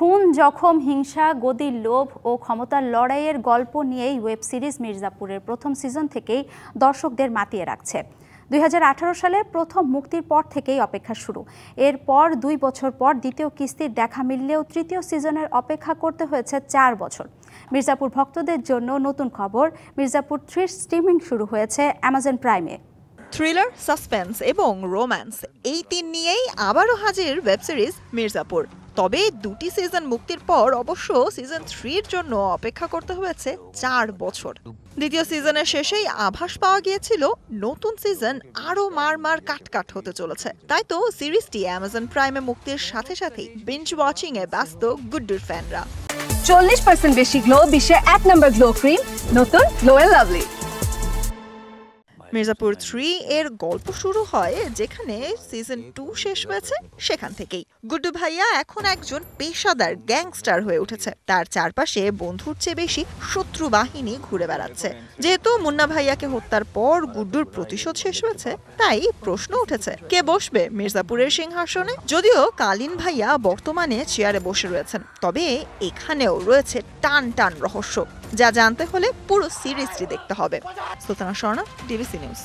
খুন, জখম, হিংসা, গদির লোভ ও ক্ষমতার লড়াইয়ের গল্প নিয়েই ওয়েব সিরিজ মির্জাপুরের প্রথম সিজন থেকেই দর্শকদের মাতিয়ে রাখছে। 2018 সালে প্রথম মুক্তির পর থেকেই অপেক্ষা শুরু। এরপর 2 বছর পর দ্বিতীয় কিস্তির দেখা মিললেও তৃতীয় সিজনের অপেক্ষা করতে হয়েছে 4 বছর। মির্জাপুর ভক্তদের জন্য নতুন খবর, মির্জাপুর 3 স্ট্রিমিং শুরু হয়েছে অ্যামাজন প্রাইমে। থ্রিলার, সাসপেন্স এবং রোম্যান্স এই 3 নিয়েই আবারও হাজির ওয়েব সিরিজ মির্জাপুর। তবে 2টি সিজন মুক্তির পর অবশ্য সিজন 3-র জন্য অপেক্ষা করতে হয়েছে 4 বছর। দ্বিতীয় সিজনের শেষেই আভাস পাওয়া গিয়েছিল নতুন সিজন আরও মার কাট হতে চলেছে। তাই তো সিরিজটি অ্যামাজন প্রাইমে মুক্তির সাথে সাথেই বিঞ্জ ওয়াচিং এ ব্যস্ত গুড্ডুর ফ্যানরা। 40% বেশি গ্লো, বিশ্বের 1 নম্বর গ্লো ক্রিম, নতুন গ্লো এন্ড লাভলি। মির্জাপুর 3 এর গল্প শুরু হয় যেখানে সিজন 2 শেষ হয়েছে সেখান থেকেই। গুড্ডু ভাইয়া এখন একজন পেশাদার গ্যাংস্টার হয়ে উঠেছে। তার চারপাশে বন্ধুর চেয়ে বেশি শত্রু বাহিনী ঘুরে বেড়াচ্ছে। যেহেতু মুন্না ভাইয়াকে হত্যার পর গুড্ডুর প্রতিশোধ শেষ হয়েছে, তাই প্রশ্ন উঠেছে কে বসবে মির্জাপুরের সিংহাসনে। যদিও কালীন ভাইয়া বর্তমানে চেয়ারে বসে রয়েছেন, তবে এখানেও রয়েছে টান রহস্য, যা জানতে হলে পুরো সিরিজটি দেখতে হবে। Sultana Swarna, DBC news.